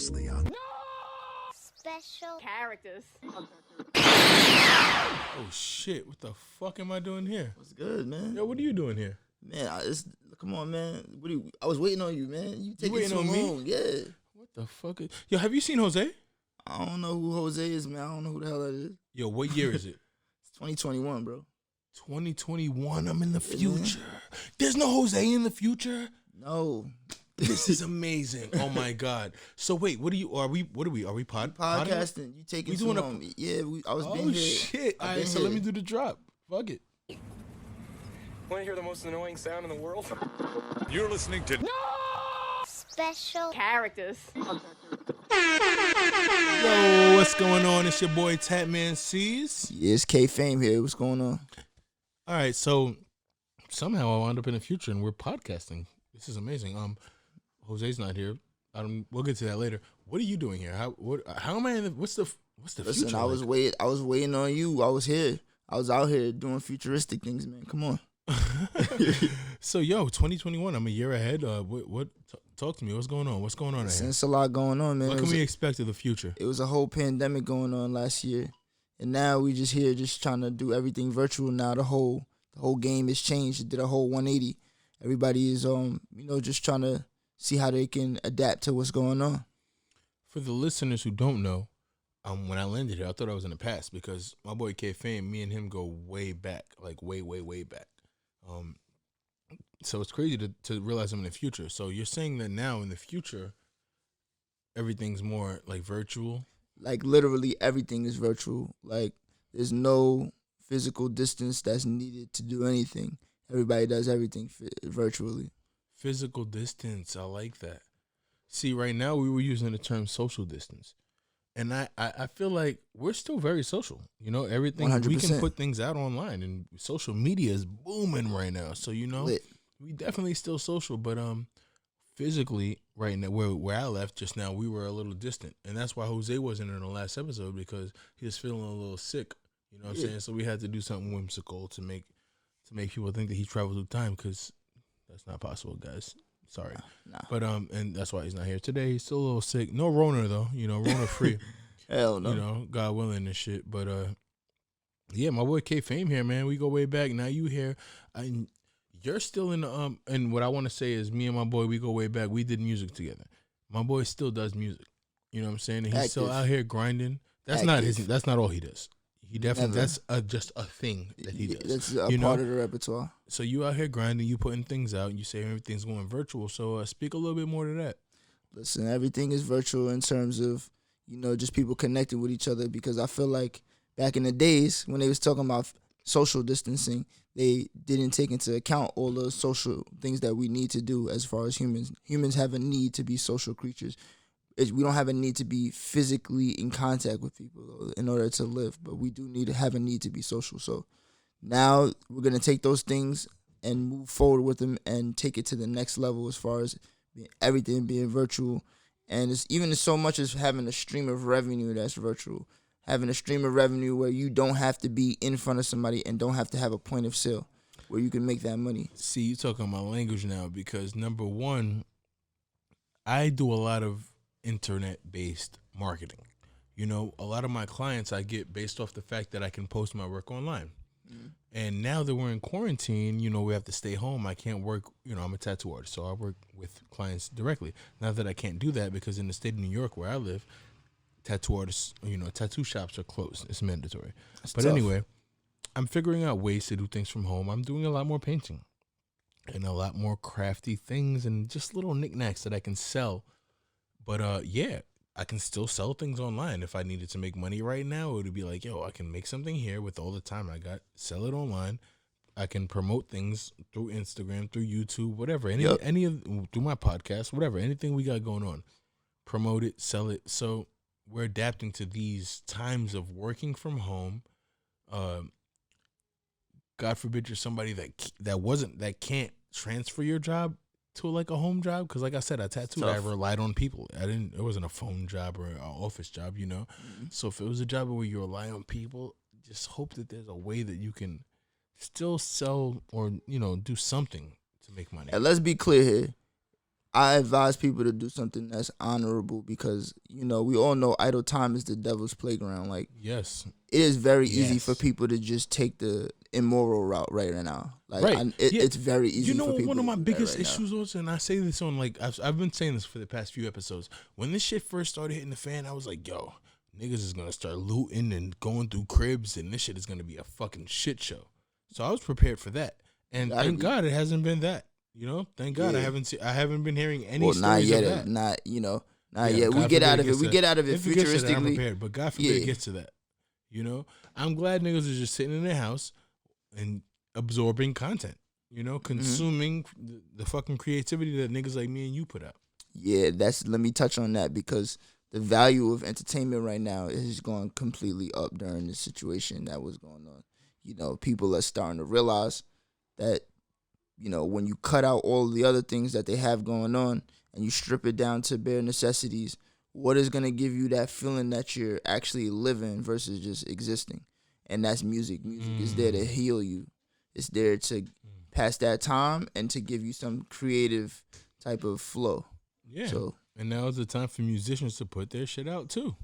dangerously young. Special characters. Oh shit! What the fuck am I doing here? What's good, man? Yo, what are you doing here? Man, come on, man. I was waiting on you, man. You taking waiting too on me? long. Yeah. What the fuck? Yo, have you seen Jose? I don't know who Jose is, man. I don't know who the hell that is. Yo, what year is it? It's 2021, bro. 2021. I'm in the future. There's no Jose in the future. No. This is amazing. Oh my god. So wait, what are we podcasting? You taking too long? Yeah, I was been here. Oh shit. All right, so let me do the drop. Fuck it. Want to hear the most annoying sound in the world? You're listening to Special characters. Yo, what's going on? It's your boy Tatman Ceez. Yeah, it's K-Fame here. What's going on? All right, so somehow I wound up in the future and we're podcasting. This is amazing. Jose's not here. We'll get to that later. What are you doing here? How am I in the what's the Listen, future? I was waiting on you. I was here. I was out here doing futuristic things, man. Come on. So, yo, 2021. I'm a year ahead. Talk to me. What's going on? What's going on ahead? It's a lot going on, man. What can we expect of the future? It was a whole pandemic going on last year, and now we just here, just trying to do everything virtual. Now the whole game has changed. It did a whole 180. Everybody is just trying to see how they can adapt to what's going on. For the listeners who don't know, when I landed here, I thought I was in the past because my boy K-Fame, me and him go way back, like way, way, way back. So it's crazy to realize I'm in the future. So you're saying that now in the future, everything's more like virtual? Like literally everything is virtual. Like there's no physical distance that's needed to do anything. Everybody does everything virtually. Physical distance, I like that. See, right now we were using the term social distance. And I feel like we're still very social. You know, everything 100%. We can put things out online, and social media is booming right now. So, you know, we definitely still social, but physically right now where I left just now, we were a little distant. And that's why Jose wasn't in the last episode, because he was feeling a little sick. You know what I'm saying? So we had to do something whimsical to make people think that he traveled through time, because that's not possible, guys. Sorry. Nah. But and that's why he's not here today. He's still a little sick. No Rona though, you know, Rona free. Hell no. You know, God willing and shit. But yeah, my boy K-Fame here, man. We go way back. Now you here. You're still in the and what I want to say is me and my boy, we go way back. We did music together. My boy still does music. You know what I'm saying? And he's still out here grinding. That's not all he does. He definitely that's just a thing that he does. That's a part of the repertoire. So you out here grinding, you putting things out, and you say everything's going virtual. So speak a little bit more to that. Listen, everything is virtual in terms of, you know, just people connecting with each other, because I feel like back in the days when they was talking about social distancing, they didn't take into account all the social things that we need to do as far as humans. Humans have a need to be social creatures. We don't have a need to be physically in contact with people in order to live, but we do have a need to be social. So now we're going to take those things and move forward with them and take it to the next level as far as everything being virtual. And it's even so much as having a stream of revenue that's virtual, having a stream of revenue where you don't have to be in front of somebody and don't have to have a point of sale where you can make that money. See, you're talking my language now, because number one, I do a lot of internet-based marketing. You know, a lot of my clients I get based off the fact that I can post my work online. Mm-hmm. And now that we're in quarantine, you know, we have to stay home. I can't work, you know, I'm a tattoo artist, so I work with clients directly. Now that I can't do that, because in the state of New York where I live, tattoo artists, you know, tattoo shops are closed. It's mandatory. But tough. Anyway, I'm figuring out ways to do things from home. I'm doing a lot more painting and a lot more crafty things and just little knickknacks that I can sell. But yeah, I can still sell things online. If I needed to make money right now, it would be like, yo, I can make something here with all the time I got, sell it online. I can promote things through Instagram, through YouTube, whatever, through my podcast, whatever, anything we got going on, promote it, sell it. So we're adapting to these times of working from home. God forbid you're somebody that can't transfer your job to like a home job, because like I said, I tattooed. I relied on people. It wasn't a phone job or an office job, you know. Mm-hmm. So if it was a job where you rely on people, just hope that there's a way that you can still sell or, you know, do something to make money. And let's be clear here. I advise people to do something that's honorable because, you know, we all know idle time is the devil's playground. Like, Yes. it is very easy Yes. for people to just take the immoral route right now. Like, Right. Yeah. it's very easy. You know for people one of to my do that biggest right now. issues was, and I say this on like I've been saying this for the past few episodes. When this shit first started hitting the fan, I was like, yo, niggas is gonna start looting and going through cribs, and this shit is gonna be a fucking shit show. So I was prepared for that, and thank God it hasn't been that. You know, thank God I haven't been hearing any Well, not stories yet. of that. Not Yeah, yet. We God get forbid out of it. gets We to get out of it if it gets to that, I'm futuristically. prepared, but God forbid it gets to that. You know, I'm glad niggas are just sitting in their house and absorbing content. You know, consuming the fucking creativity that niggas like me and you put out. Yeah, let me touch on that because the value of entertainment right now is going completely up during the situation that was going on. You know, people are starting to realize that, you know, when you cut out all the other things that they have going on and you strip it down to bare necessities, what is going to give you that feeling that you're actually living versus just existing? And that's music. Music is there to heal you. It's there to pass that time and to give you some creative type of flow. Yeah. So, and now is the time for musicians to put their shit out too.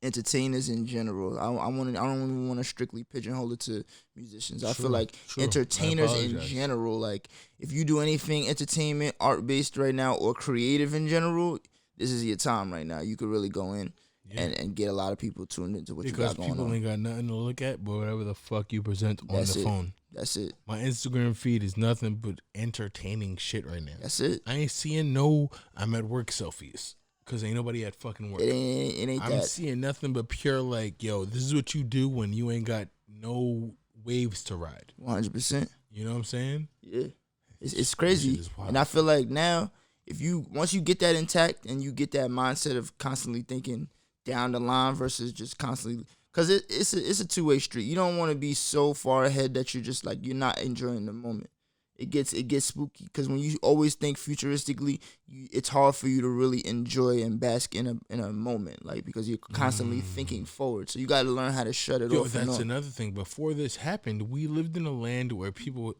entertainers in general. I don't even want to strictly pigeonhole it to musicians. I feel like entertainers in general, like if you do anything entertainment, art based right now, or creative in general, this is your time right now. You could really go in and get a lot of people tuned into what you got going on. Because people ain't got nothing to look at but whatever the fuck you present on the phone. That's it. My Instagram feed is nothing but entertaining shit right now. That's it. I ain't seeing no I'm at work selfies. Because ain't nobody at fucking work. It ain't I'm seeing nothing but pure like, yo, this is what you do when you ain't got no waves to ride. 100%. You know what I'm saying? Yeah. It's crazy. And I feel like now, once you get that intact and you get that mindset of constantly thinking down the line versus just constantly, because it's a two-way street. You don't want to be so far ahead that you're just like, you're not enjoying the moment. It gets spooky because when you always think futuristically, it's hard for you to really enjoy and bask in a moment, like because you're constantly thinking forward. So you got to learn how to shut it off. That's another thing. Before this happened, we lived in a land where people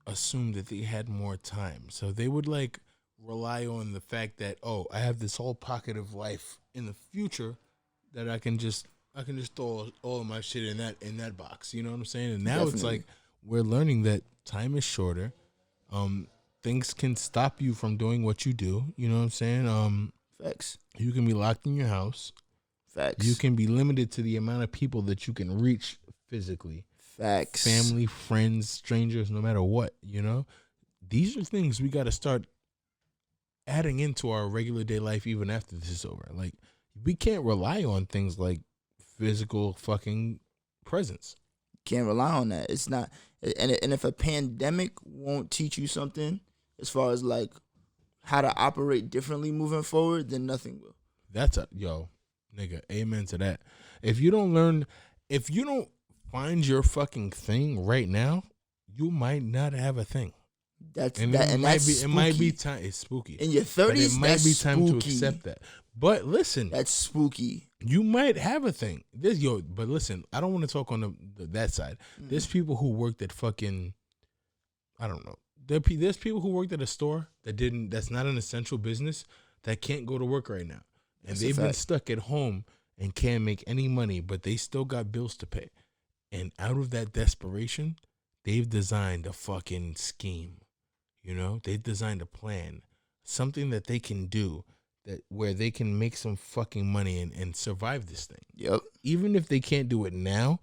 assumed that they had more time, so they would like rely on the fact that I have this whole pocket of life in the future that I can just throw all of my shit in that box. You know what I'm saying? And now It's like we're learning that time is shorter. Things can stop you from doing what you do. You know what I'm saying? Facts. You can be locked in your house. Facts. You can be limited to the amount of people that you can reach physically. Facts. Family, friends, strangers, no matter what, you know? These are things we got to start adding into our regular day life even after this is over. Like, we can't rely on things like physical fucking presence. Can't rely on that. It's not, and if a pandemic won't teach you something as far as like how to operate differently moving forward, then nothing will. Nigga, amen to that. If you don't find your fucking thing right now, you might not have a thing. It might be time. It's spooky in your 30s. It might be time to accept that. But listen, that's spooky. You might have a thing. But listen, I don't want to talk on that side. There's people who worked at fucking, I don't know. There's people who worked at a store that's not an essential business that can't go to work right now, and they've been stuck at home and can't make any money, but they still got bills to pay. And out of that desperation, they've designed a fucking scheme. You know, they've designed a plan, something that they can do. Where they can make some fucking money and survive this thing. Yep. Even if they can't do it now,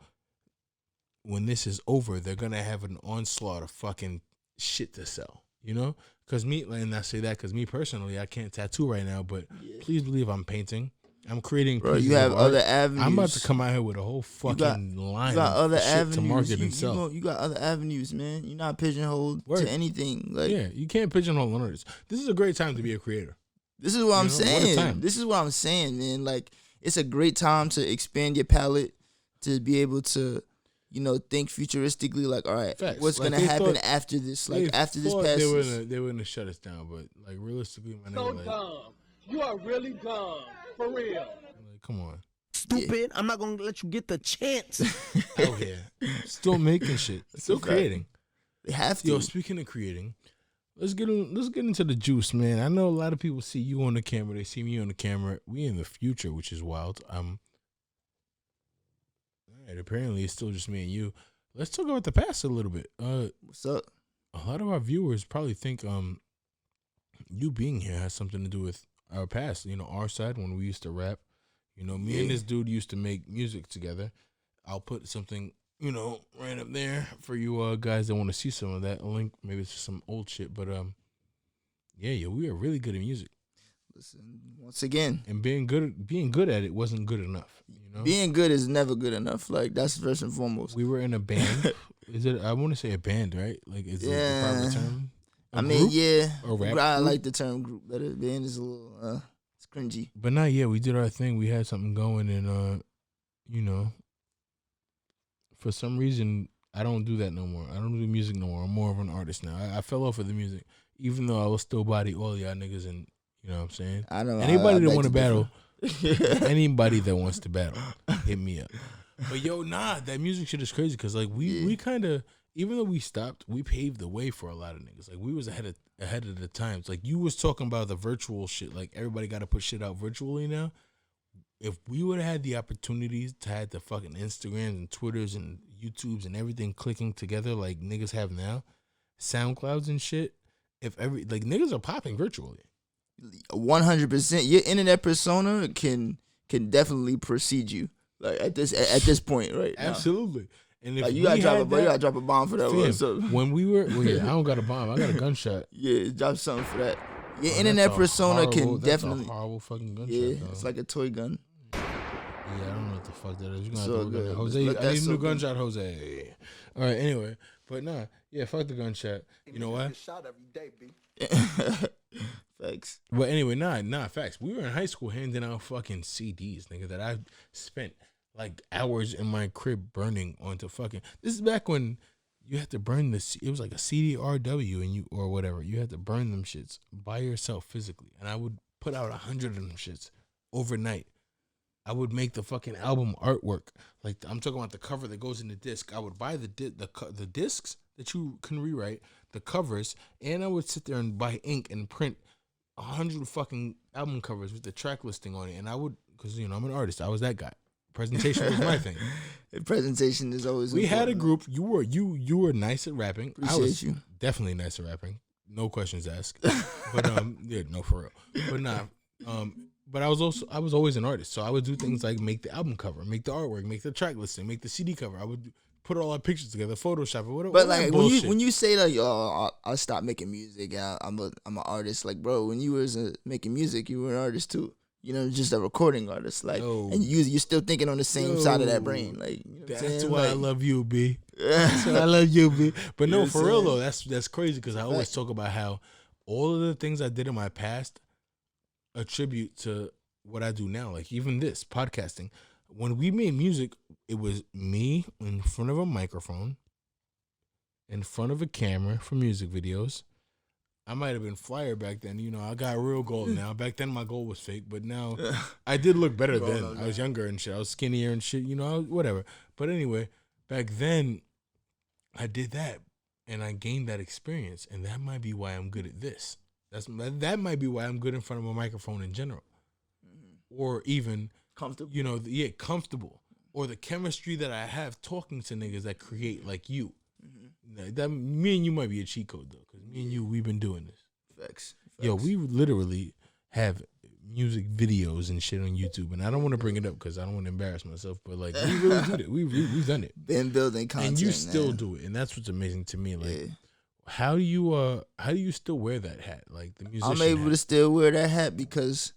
when this is over, they're gonna have an onslaught of fucking shit to sell. You know, because and I say that because me personally, I can't tattoo right now, but please believe I'm painting. I'm creating. Bro, you have other avenues. I'm about to come out here with a whole fucking line. You got other shit avenues to market and sell. You got other avenues, man. You're not pigeonholed to anything. Like, yeah, you can't pigeonhole none of this. This is a great time to be a creator. This is what I'm saying. This is what I'm saying, man. Like, it's a great time to expand your palette, to be able to, think futuristically. Like, all right, what's gonna happen after this? Like, after this passes, they wouldn't have shut us down. But like, realistically, my nigga, dumb. You are really dumb, for real. Like, come on, stupid. I'm not gonna let you get the chance. Out here, still making shit, still creating. They have to. Yo, speaking of creating. let's get into the juice, man. I know a lot of people see you on the camera. They see me on the camera. We in the future, which is wild. All right, apparently it's still just me and you. Let's talk about the past a little bit. What's up? A lot of our viewers probably think you being here has something to do with our past. You know, our side when we used to rap. You know, me and this dude used to make music together. I'll put something, you know, right up there for you guys that want to see some of that. A link, maybe it's some old shit, but yeah, we are really good at music. Listen, once again, and being good at it wasn't good enough. You know, being good is never good enough. Like that's first and foremost. We were in a band. Is it? I want to say a band, right? Like, is it the proper term? Mean, yeah. Or rap I group? like the term group better. Band is a little it's cringy. But not yet. We did our thing. We had something going, and you know, for some reason, I don't do that no more. I don't do music no more. I'm more of an artist now. I fell off of the music, even though I will still body all y'all niggas, and you know what I'm saying. I know. Anybody that want to battle, anybody that wants to battle, hit me up. But yo, that music shit is crazy because like we kind of, even though we stopped, we paved the way for a lot of niggas. Like we was ahead of the times. Like you was talking about the virtual shit. Like everybody got to put shit out virtually now. If we would have had the opportunities to have the fucking Instagrams and Twitters and YouTubes and everything clicking together like niggas have now, SoundClouds and shit. If niggas are popping virtually. 100%. Your internet persona can definitely precede you. Like at this point, right? Absolutely. Now. And if like you gotta drop a bomb for that one. So. When we were, I don't got a bomb. I got a gunshot. Yeah, drop something for that. Your internet persona can definitely. That's a horrible fucking gunshot. Yeah, though. it's like a toy gun. Yeah, I don't know what the fuck that is. You gonna So have to good. look at Jose. I need a new good. gunshot, Jose. All right. Anyway, but fuck the gunshot. You know what? Shot every day, B. Facts. But anyway, facts. We were in high school handing out fucking CDs, nigga, that I spent like hours in my crib burning onto fucking. This is back when you had to burn it was like a CD-RW and or whatever. You had to burn them shits by yourself physically. And I would put out 100 of them shits overnight. I would make the fucking album artwork. Like I'm talking about the cover that goes in the disc. I would buy the discs that you can rewrite, the covers, and I would sit there and buy ink and print 100 fucking album covers with the track listing on it. And I would, because you know I'm an artist, I was that guy. Presentation was my thing. Presentation is always. We important. had a group. You were nice at rapping. Appreciate I was you. definitely nice at rapping. No questions asked. But yeah, no for real. But I was always an artist. So I would do things like make the album cover, make the artwork, make the track listing, make the CD cover. I would put all our pictures together, Photoshop or whatever. But like when you say like, I stopped making music. I'm an artist. Like, bro, when you was making music, you were an artist too. You know, just a recording artist. Like, and you're still thinking on the same side of that brain. Like, you know that's why I love you, B. That's why I love you, B. But no, for real though, that's crazy because I always talk about how all of the things I did in my past attribute to what I do now. Like even this podcasting. When we made music, it was me in front of a microphone, in front of a camera for music videos. I might have been flyer back then. You know, I got real gold now. Back then, my goal was fake, but now I did look better then. I was younger and shit. I was skinnier and shit. You know, whatever. But anyway, back then, I did that, and I gained that experience, and that might be why I'm good at this. That might be why I'm good in front of a microphone in general, or even comfortable. You know, comfortable, or the chemistry that I have talking to niggas that create like you. That me and you might be a cheat code though, because me and you we've been doing this. Facts. Yo, we literally have music videos and shit on YouTube, and I don't want to bring it up because I don't want to embarrass myself, but like we really did it. We've done it. Been building content, and you still do it, and that's what's amazing to me. Like, how do you still wear that hat? Like the musician. I'm able to still wear that hat because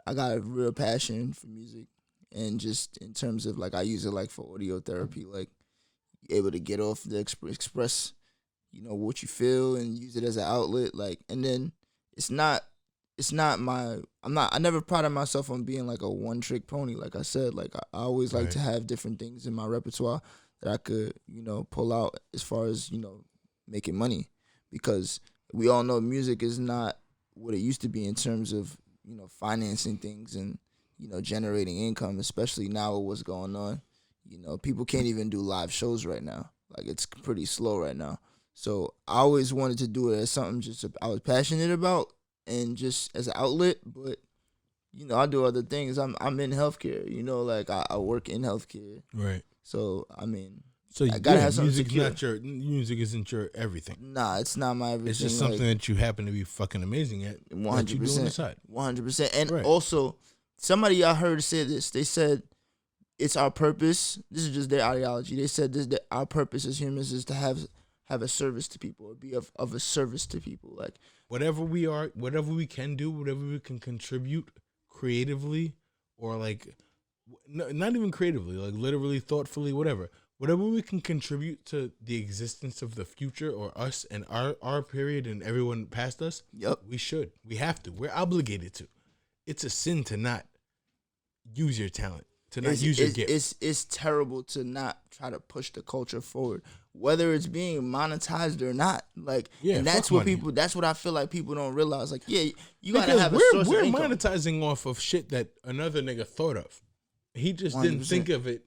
I got a real passion for music, and just in terms of like I use it like for audio therapy, like. Able to get off the express, you know, what you feel and use it as an outlet. Like, and then I never prided myself on being like a one trick pony. Like I said, like I always like to have different things in my repertoire that I could, you know, pull out as far as, you know, making money, because we all know music is not what it used to be in terms of, you know, financing things and, you know, generating income, especially now with what's going on. You know, people can't even do live shows right now. Like, it's pretty slow right now. So I always wanted to do it as something just I was passionate about and just as an outlet. But you know, I do other things. I'm in healthcare. You know, like I work in healthcare. Right. So I mean, So I gotta have something music's secure. not your music isn't your everything. Nah, it's not my everything. It's just something that you happen to be fucking amazing at. 100%. 100%. And Right. also, somebody I heard say this. They said it's our purpose. This is just their ideology. They said this that our purpose as humans is to have a service to people, or be of a service to people. Like Whatever we are, whatever we can do, whatever we can contribute creatively, or like, not even creatively, like literally, thoughtfully, whatever. Whatever we can contribute to the existence of the future or us and our period and everyone past us, Yep. we should. We have to. We're obligated to. It's a sin to not use your talent, to not use your gift. It's terrible to not try to push the culture forward, whether it's being monetized or not. Like, Yeah, and that's fuck what money. people. That's what I feel like people don't realize. Like, yeah, you gotta Because have a source we're of income. monetizing off of shit that another nigga thought of. He just didn't 100%. think of it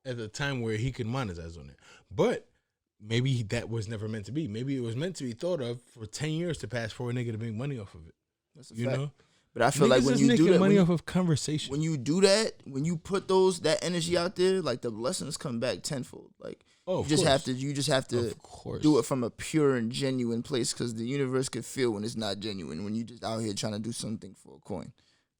at the time where he could monetize on it. But maybe that was never meant to be. Maybe it was meant to be thought of for 10 years to pass for a nigga to make money off of it. That's a You fact. know? But I feel like Niggas when is you do making that, money off of conversation. when you do that, when you put that energy out there, like the blessings come back tenfold. Like Oh, you of just course. have to Of course. do it from a pure and genuine place, because the universe could feel when it's not genuine, when you just out here trying to do something for a coin.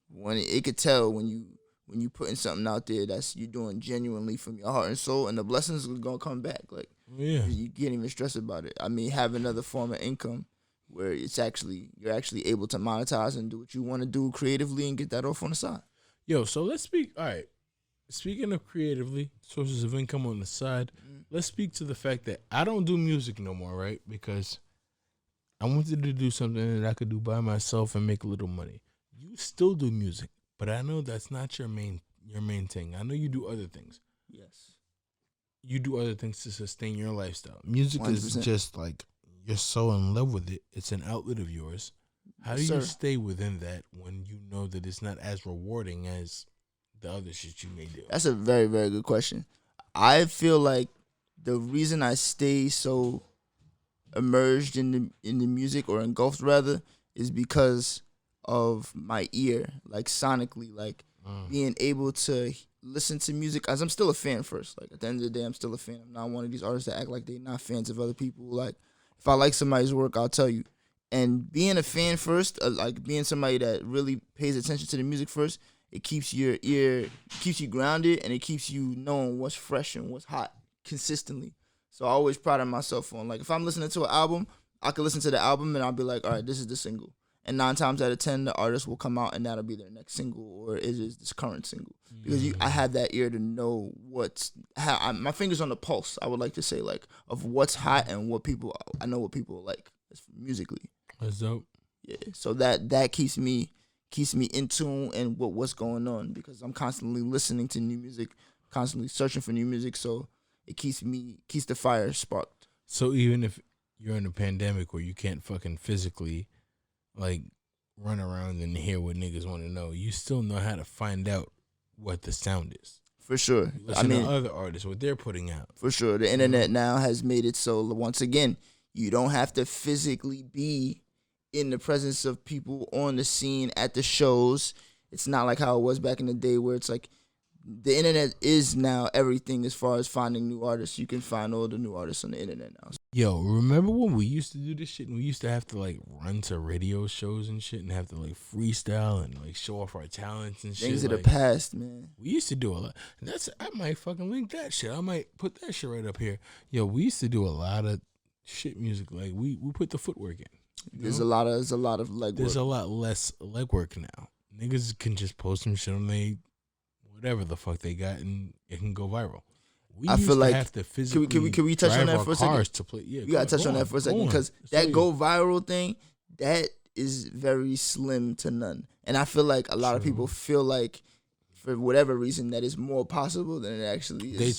When it could tell when you putting something out there that's you doing genuinely from your heart and soul, and the blessings are gonna come back. Like Yeah. you can't even stress about it. I mean, have another form of income where you're actually able to monetize and do what you want to do creatively and get that off on the side. Yo, so let's speak. All right. Speaking of creatively, sources of income on the side, let's speak to the fact that I don't do music no more, right? Because I wanted to do something that I could do by myself and make a little money. You still do music, but I know that's not your main thing. I know you do other things. Yes. You do other things to sustain your lifestyle. Music is 100%. just like you're so in love with it. It's an outlet of yours. How do Yes, you sir. stay within that when you know that it's not as rewarding as the other shit you may do? That's a very, very good question. I feel like the reason I stay so immersed in the music, or engulfed rather, is because of my ear, like sonically, like being able to listen to music, as I'm still a fan first. Like at the end of the day, I'm still a fan. I'm not one of these artists that act like they're not fans of other people. Like if I like somebody's work, I'll tell you. And being a fan first, like being somebody that really pays attention to the music first, it keeps your ear, keeps you grounded, and it keeps you knowing what's fresh and what's hot consistently. So I always pride myself on, like, if I'm listening to an album, I can listen to the album and I'll be like, all right, this is the single. And 9 times out of 10, the artist will come out and that'll be their next single, or it is this current single. Because I have that ear to know my finger's on the pulse, I would like to say, like, of what's hot and I know what people like musically. That's dope. Yeah, so that keeps me in tune and what's going on, because I'm constantly listening to new music, constantly searching for new music, so it keeps the fire sparked. So even if you're in a pandemic where you can't fucking physically like run around and hear what niggas want to know, you still know how to find out what the sound is. For sure. Listen to other artists, what they're putting out. For sure. The internet now has made it so, once again, you don't have to physically be in the presence of people on the scene at the shows. It's not like how it was back in the day, where it's like the internet is now everything as far as finding new artists. You can find all the new artists on the internet now. Yo, remember when we used to do this shit and we used to have to like run to radio shows and shit and have to like freestyle and like show off our talents and shit? Things of like, the past, man. We used to do a lot. And I might fucking link that shit. I might put that shit right up here. Yo, we used to do a lot of shit music. Like we put the footwork in. There's a lot of legwork. There's a lot less legwork now. Niggas can just post some shit on they whatever the fuck they got and it can go viral. We I feel like have to physically can we touch on drive that our for a second? cars to play. Yeah, You gotta touch on that for a second, because that go viral thing, that is very slim to none. And I feel like a lot of people feel like, for whatever reason, that is more possible than it actually is. They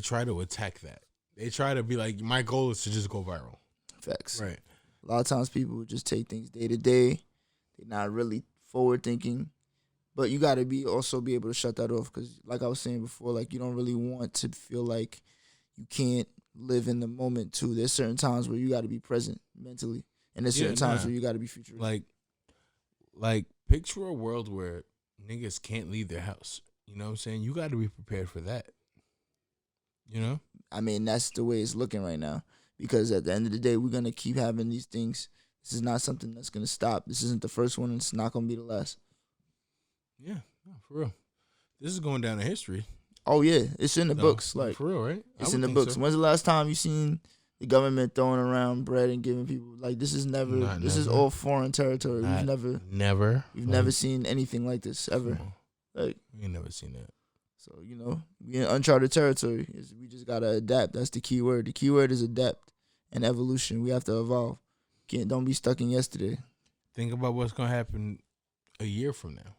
try to attack that. They try to be like, my goal is to just go viral. Facts. Right. A lot of times people just take things day to day. They're not really forward thinking. But you got to also be able to shut that off, because like I was saying before, like, you don't really want to feel like you can't live in the moment too. There's certain times where you got to be present mentally, and there's certain times where you got to be futuristic. Like picture a world where niggas can't leave their house. You know what I'm saying? You got to be prepared for that. You know? I mean, that's the way it's looking right now. Because at the end of the day, we're going to keep having these things. This is not something that's going to stop. This isn't the first one, and it's not going to be the last. Yeah, no, for real. This is going down in history. Oh, yeah. It's in the books. Like, for real, right? It's in the books. So. When's the last time you seen the government throwing around bread and giving people, like, this is never, is all foreign territory. We've never seen anything like this, ever. Like, we ain't never seen that. So, you know, we in uncharted territory. We just got to adapt. That's the key word. The key word is adapt and evolution. We have to evolve. Don't be stuck in yesterday. Think about what's going to happen a year from now.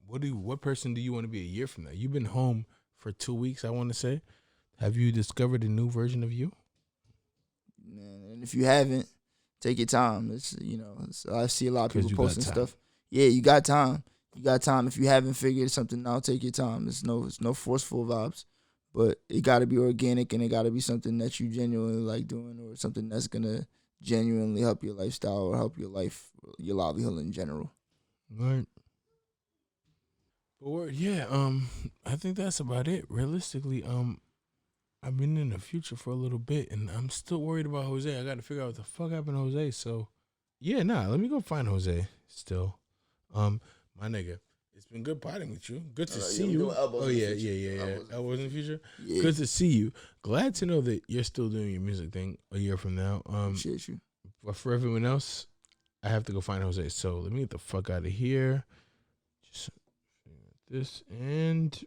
What person do you want to be a year from now? You've been home for 2 weeks, I want to say. Have you discovered a new version of you? And if you haven't, take your time. I see a lot of people posting stuff. Yeah, you got time. You got time. If you haven't figured something out, take your time. It's no forceful vibes, but it got to be organic and it got to be something that you genuinely like doing, or something that's gonna genuinely help your lifestyle or help your life, your livelihood in general. Right. But yeah, I think that's about it. Realistically, I've been in the future for a little bit, and I'm still worried about Jose. I got to figure out what the fuck happened to Jose. So, yeah, let me go find Jose. Still, my nigga, it's been good potting with you. Good to see you. Oh yeah. Elbows in the future. Yeah. Good to see you. Glad to know that you're still doing your music thing a year from now. Appreciate you. But for everyone else, I have to go find Jose. So let me get the fuck out of here. Just this and.